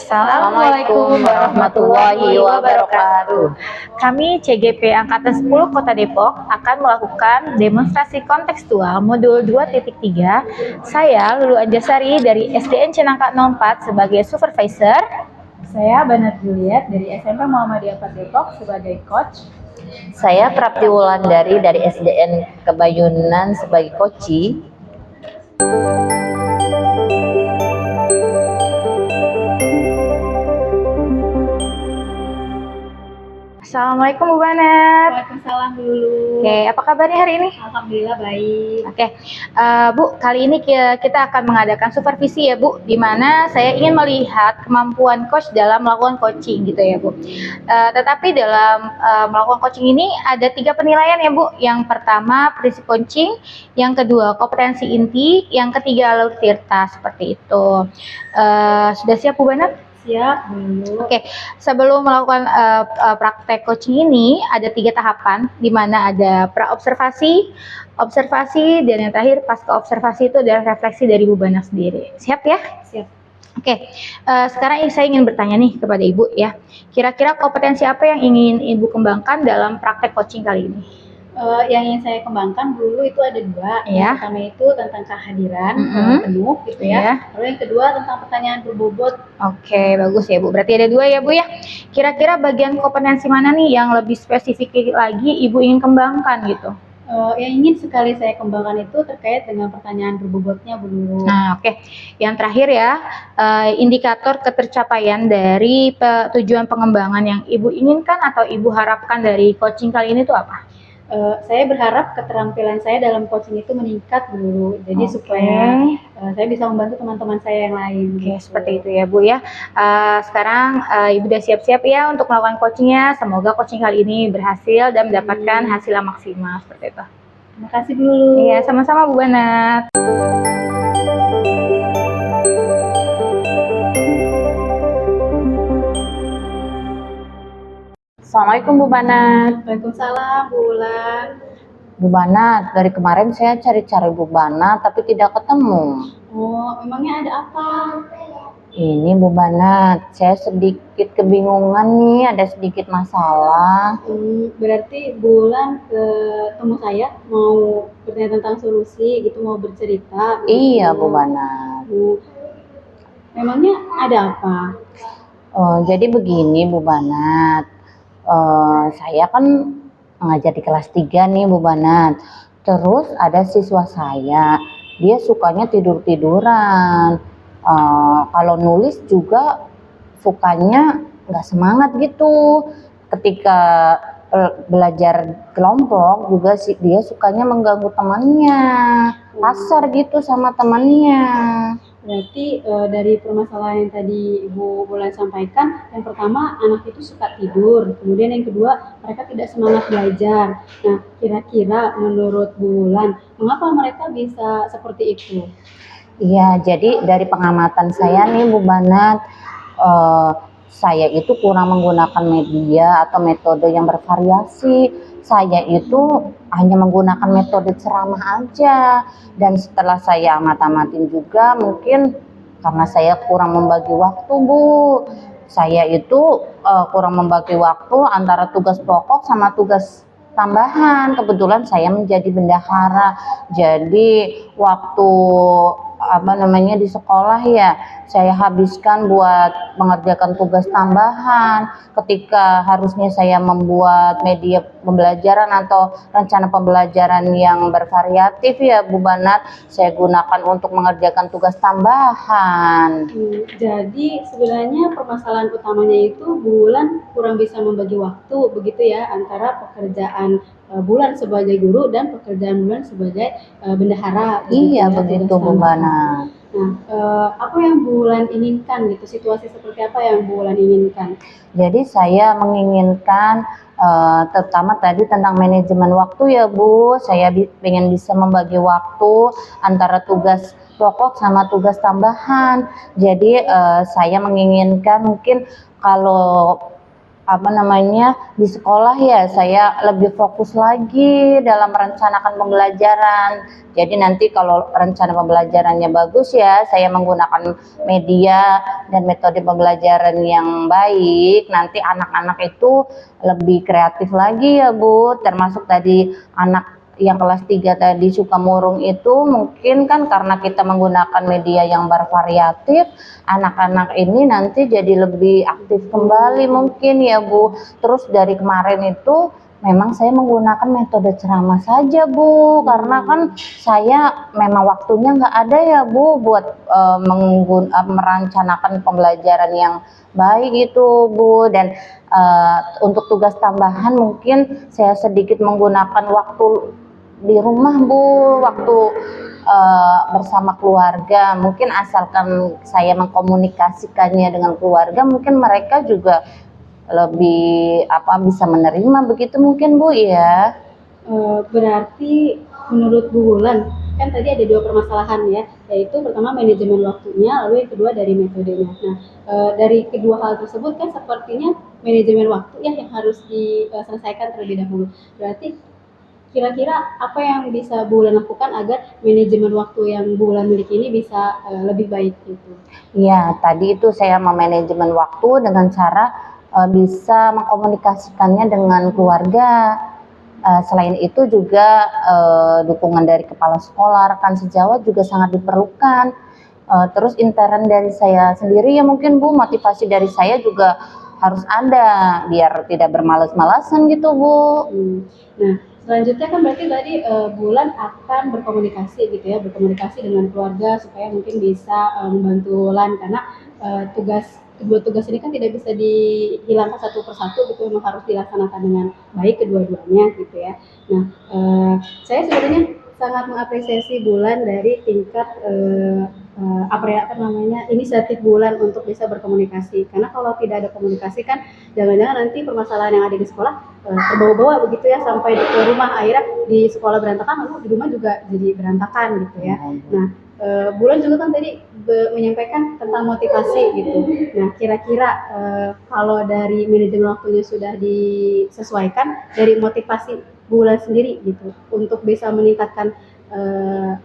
Assalamualaikum warahmatullahi wabarakatuh. Kami CGP Angkatan 10 Kota Depok akan melakukan demonstrasi kontekstual modul 2.3. Saya Lulu Anjasari dari SDN Cinangka 04 sebagai supervisor. Saya Banat Juliet dari SMP Muhammadiyah 4 Depok sebagai coach. Saya Prapti Wulandari dari SDN Kebayunan sebagai coachee. Assalamualaikum Bu Banat. Waalaikumsalam Lulu. Oke, apa kabarnya hari ini? Alhamdulillah baik. Oke, Bu, kali ini kita akan mengadakan supervisi ya Bu, di mana saya ingin melihat kemampuan coach dalam melakukan coaching gitu ya Bu. Tetapi dalam melakukan coaching ini ada 3 penilaian ya Bu. Yang pertama prinsip coaching, yang kedua kompetensi inti, yang ketiga alutirta seperti itu. Sudah siap Bu Banat? Siap dulu. Oke, sebelum melakukan praktek coaching ini ada 3 tahapan, di mana ada pra-observasi, observasi, dan yang terakhir pasca observasi itu adalah refleksi dari Bu Banat sendiri. Siap ya? Siap. Oke, sekarang saya ingin bertanya nih kepada Ibu ya, kira-kira kompetensi apa yang ingin Ibu kembangkan dalam praktek coaching kali ini? Yang ingin saya kembangkan dulu itu ada 2. Ya. Yang pertama itu tentang kehadiran penuh gitu ya. Ya. Lalu yang kedua tentang pertanyaan berbobot. Oke, bagus ya Bu. Berarti ada 2 ya Bu ya. Kira-kira bagian kompetensi mana nih yang lebih spesifik lagi Ibu ingin kembangkan gitu? Yang ingin sekali saya kembangkan itu terkait dengan pertanyaan berbobotnya Bu. Nah, oke. Yang terakhir ya, indikator ketercapaian dari tujuan pengembangan yang Ibu inginkan atau Ibu harapkan dari coaching kali ini itu apa? Saya berharap keterampilan saya dalam coaching itu meningkat dulu, jadi supaya saya bisa membantu teman-teman saya yang lain. Oke, seperti itu ya Bu ya. Sekarang Ibu udah siap-siap ya untuk melakukan coachingnya. Semoga coaching kali ini berhasil dan mendapatkan hasil yang maksimal seperti itu. Terima kasih dulu. Iya, sama-sama Bu Banat. Assalamualaikum Bu Banat. Waalaikumsalam Bu Ulan. Bu Banat, dari kemarin saya cari-cari Bu Banat tapi tidak ketemu. Oh, memangnya ada apa? Ini Bu Banat, saya sedikit kebingungan nih, ada sedikit masalah. Berarti Bu Ulan ketemu saya mau bertanya tentang solusi gitu, mau bercerita. Iya Bu Banat. Memangnya ada apa? Jadi begini Bu Banat, saya kan ngajar di kelas 3 nih Bu Banat. Terus ada siswa saya, dia sukanya tidur-tiduran. Kalau nulis juga sukanya nggak semangat gitu. Ketika belajar kelompok juga dia sukanya mengganggu temannya, kasar gitu sama temannya. Berarti dari permasalahan yang tadi Ibu Bulan sampaikan, yang pertama anak itu suka tidur, kemudian yang kedua mereka tidak semangat belajar. Nah, kira-kira menurut Bu Bulan, mengapa mereka bisa seperti itu? Iya, jadi dari pengamatan saya nih Bu Banat, saya itu kurang menggunakan media atau metode yang bervariasi. Saya itu hanya menggunakan metode ceramah aja, dan setelah saya amat-amatin juga mungkin karena saya kurang membagi waktu Bu. Saya itu kurang membagi waktu antara tugas pokok sama tugas tambahan. Kebetulan saya menjadi bendahara, jadi waktu di sekolah ya saya habiskan buat mengerjakan tugas tambahan, ketika harusnya saya membuat media pembelajaran atau rencana pembelajaran yang bervariatif ya Bu Banat, saya gunakan untuk mengerjakan tugas tambahan. Jadi sebenarnya permasalahan utamanya itu Bulan kurang bisa membagi waktu begitu ya, antara pekerjaan Bulan sebagai guru dan pekerjaan Bulan sebagai bendahara. Iya begitu Bu Banat. Nah, apa yang Bulan inginkan gitu? Situasi seperti apa yang Bulan inginkan? Jadi saya menginginkan terutama tadi tentang manajemen waktu ya Bu. Saya pengen bisa membagi waktu antara tugas pokok sama tugas tambahan. Jadi saya menginginkan mungkin kalau apa namanya, di sekolah ya saya lebih fokus lagi dalam merencanakan pembelajaran. Jadi nanti kalau rencana pembelajarannya bagus ya, saya menggunakan media dan metode pembelajaran yang baik. Nanti anak-anak itu lebih kreatif lagi ya Bu, termasuk tadi anak yang kelas 3 tadi suka murung itu mungkin kan karena kita menggunakan media yang bervariatif, anak-anak ini nanti jadi lebih aktif kembali mungkin ya Bu. Terus dari kemarin itu memang saya menggunakan metode ceramah saja Bu, karena kan saya memang waktunya nggak ada ya Bu buat merencanakan pembelajaran yang baik itu Bu. Dan untuk tugas tambahan mungkin saya sedikit menggunakan waktu di rumah Bu, waktu bersama keluarga. Mungkin asalkan saya mengkomunikasikannya dengan keluarga, mungkin mereka juga lebih bisa menerima begitu mungkin Bu ya. Berarti menurut Bu Wulan kan tadi ada 2 permasalahan ya, yaitu pertama manajemen waktunya, lalu yang kedua dari metodenya. Nah, dari kedua hal tersebut kan sepertinya manajemen waktu ya yang harus diselesaikan terlebih dahulu. Berarti kira-kira apa yang bisa Bu Wulan lakukan agar manajemen waktu yang Bu Wulan miliki ini bisa lebih baik gitu? Ya, tadi itu saya memanajemen waktu dengan cara bisa mengkomunikasikannya dengan keluarga. Selain itu juga dukungan dari kepala sekolah, rekan sejawat juga sangat diperlukan. Terus intern dari saya sendiri ya mungkin Bu, motivasi dari saya juga harus ada biar tidak bermalas-malasan gitu Bu. Nah, selanjutnya kan berarti tadi Bulan akan berkomunikasi gitu ya, berkomunikasi dengan keluarga supaya mungkin bisa membantu Lan karena kedua tugas ini kan tidak bisa dihilangkan satu persatu gitu, memang harus dilaksanakan dengan baik kedua-duanya gitu ya. Nah, saya sebenarnya sangat mengapresiasi Bulan dari tingkat inisiatif Bulan untuk bisa berkomunikasi, karena kalau tidak ada komunikasi kan jangan-jangan nanti permasalahan yang ada di sekolah terbawa-bawa begitu ya sampai ke rumah, akhirnya di sekolah berantakan lalu di rumah juga jadi berantakan gitu ya. Nah, Bulan juga kan tadi menyampaikan tentang motivasi gitu. Nah, kira-kira kalau dari manajemen waktunya sudah disesuaikan, dari motivasi Bulan sendiri gitu untuk bisa meningkatkan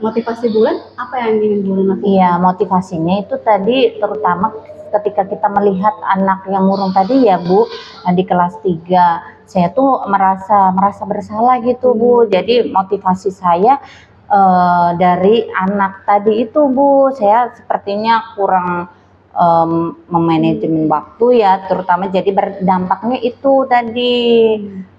motivasi Bulan, apa yang ingin Bulan lakukan? Iya, motivasinya itu tadi terutama ketika kita melihat anak yang murung tadi ya Bu, di kelas 3 saya tuh merasa bersalah gitu Bu. Jadi motivasi saya dari anak tadi itu Bu, saya sepertinya kurang memanajemen waktu ya, terutama jadi berdampaknya itu tadi.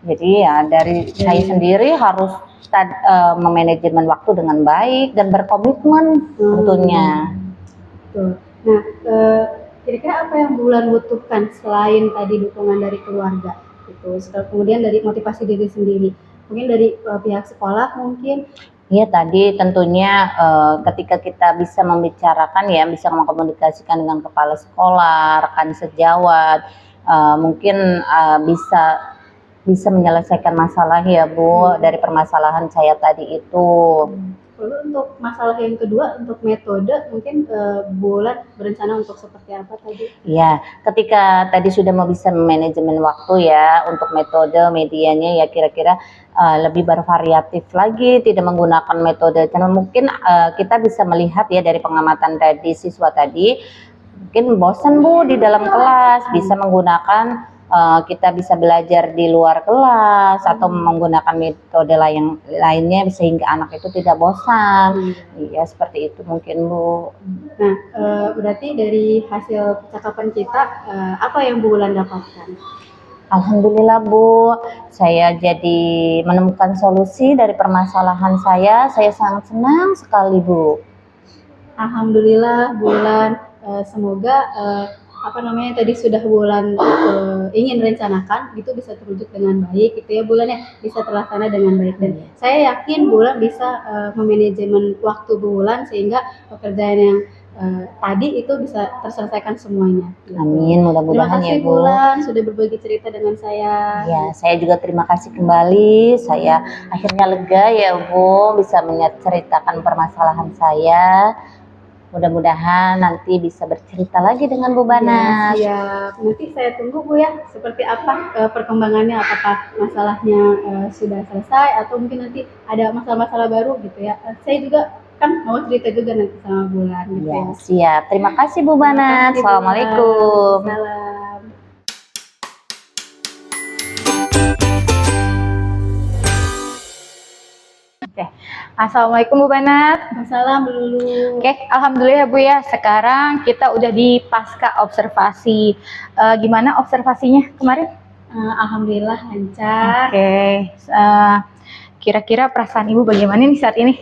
Jadi ya dari saya sendiri harus memanajemen waktu dengan baik dan berkomitmen tentunya. Betul. Nah, kira-kira apa yang Bulan butuhkan selain tadi dukungan dari keluarga gitu, kemudian dari motivasi diri sendiri, mungkin dari pihak sekolah mungkin? Iya, tadi tentunya ketika kita bisa membicarakan ya, bisa mengkomunikasikan dengan kepala sekolah, rekan sejawat, mungkin bisa menyelesaikan masalah ya Bu, dari permasalahan saya tadi itu. Lalu untuk masalah yang kedua, untuk metode mungkin Bulan berencana untuk seperti apa tadi? Ya, ketika tadi sudah mau bisa manajemen waktu ya, untuk metode medianya ya kira-kira lebih bervariatif lagi, tidak menggunakan metode karena mungkin kita bisa melihat ya dari pengamatan tadi siswa tadi mungkin bosan Bu di dalam kelas, bisa menggunakan kita bisa belajar di luar kelas atau menggunakan metode lainnya sehingga anak itu tidak bosan. Iya, seperti itu mungkin Bu. Nah, berarti dari hasil percakapan kita apa yang Bu Wulan dapatkan? Alhamdulillah Bu, saya jadi menemukan solusi dari permasalahan saya sangat senang sekali Bu. Alhamdulillah Bulan, semoga tadi sudah Bulan ingin rencanakan itu bisa terwujud dengan baik gitu ya Bulan ya, bisa terlaksana dengan baik, dan saya yakin Bulan bisa memanajemen waktu Bulan sehingga pekerjaan yang tadi itu bisa terselesaikan semuanya gitu. Amin, mudah-mudahan ya Bu. Terima kasih Bulan sudah berbagi cerita dengan saya. Ya, saya juga terima kasih kembali. Saya akhirnya lega ya Bu bisa menceritakan permasalahan saya. Mudah-mudahan nanti bisa bercerita lagi dengan Bu Banat. Ya, siap. Nanti saya tunggu Bu ya, seperti apa perkembangannya, apakah masalahnya sudah selesai atau mungkin nanti ada masalah-masalah baru gitu ya. Saya juga kan mau cerita juga nanti sama Bulan gitu Ya, ya. siap. Terima kasih Bu Banat. Terima kasih, Bu Assalamualaikum. Bulan. Salam. Oke. Assalamualaikum Bu Banat. Salam dulu. Oke, alhamdulillah Bu ya. Sekarang kita udah di pasca observasi. Gimana observasinya kemarin? Alhamdulillah lancar. Oke. Kira-kira perasaan Ibu bagaimana nih saat ini?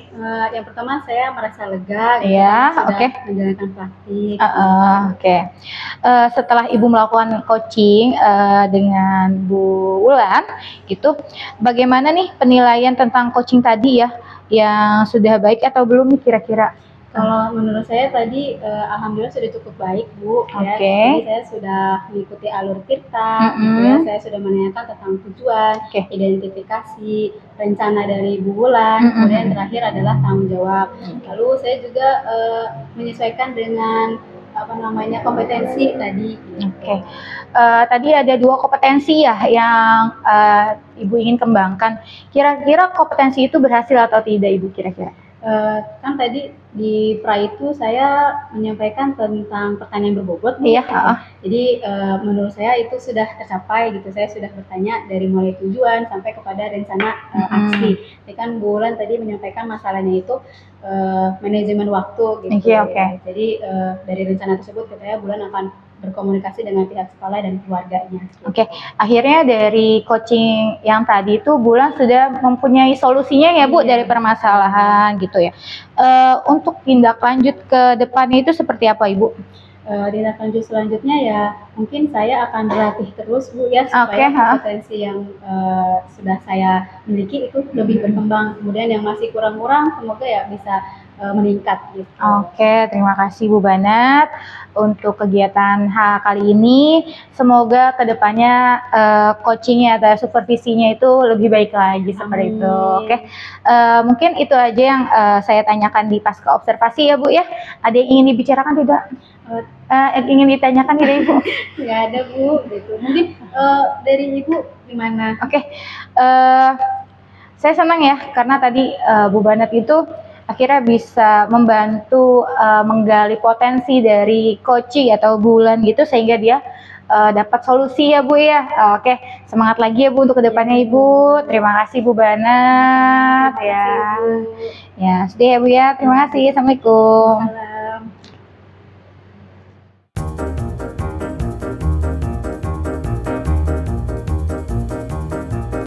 Yang pertama saya merasa lega gitu, Iya, sudah oke. menjalankan praktik. Oke. Setelah Ibu melakukan coaching dengan Bu Wulan, gitu, bagaimana nih penilaian tentang coaching tadi ya? Yang sudah baik atau belum nih kira-kira? Kalau menurut saya tadi alhamdulillah sudah cukup baik Bu ya. Oke. Jadi saya sudah mengikuti alur Tirta, gitu ya. Saya sudah menanyakan tentang tujuan, Oke. identifikasi, rencana dari Bu Wulan, kemudian terakhir adalah tanggung jawab. Lalu saya juga menyesuaikan dengan kompetensi tadi. Oke. Tadi ada 2 kompetensi ya yang Ibu ingin kembangkan. Kira-kira kompetensi itu berhasil atau tidak Ibu kira-kira? Kan tadi di pra itu saya menyampaikan tentang pertanyaan berbobot. Iya, Jadi menurut saya itu sudah tercapai gitu. Saya sudah bertanya dari mulai tujuan sampai kepada rencana aksi. Jadi kan Bu Wulan tadi menyampaikan masalahnya itu manajemen waktu gitu. Iya, oke. Jadi dari rencana tersebut katanya Bu Wulan akan berkomunikasi dengan pihak sekolah dan keluarganya. Oke, akhirnya dari coaching yang tadi itu Bulan sudah mempunyai solusinya ya Bu dari permasalahan gitu ya. Untuk tindak lanjut ke depannya itu seperti apa Ibu? Tindak lanjut selanjutnya ya mungkin saya akan berlatih terus Bu ya supaya kompetensi yang sudah saya miliki itu lebih berkembang. Kemudian yang masih kurang-kurang semoga ya bisa meningkat gitu. Oke, terima kasih Bu Banat untuk kegiatan kali ini. Semoga kedepannya coachingnya atau supervisinya itu lebih baik lagi seperti itu. Oke, mungkin itu aja yang saya tanyakan di pasca observasi ya Bu ya. Ada yang ingin dibicarakan tidak? Ingin ditanyakan tidak Ibu? Nggak ada Bu, gitu. Mungkin dari Ibu gimana? Oke, saya senang ya karena tadi Bu Banat itu akhirnya bisa membantu menggali potensi dari coaching atau bulan gitu sehingga dia dapat solusi ya Bu ya. Oke, semangat lagi ya Bu untuk kedepannya Ibu. Terima kasih Bu Banat ya. Ya, sudah ya Bu ya. Terima kasih. Assalamualaikum.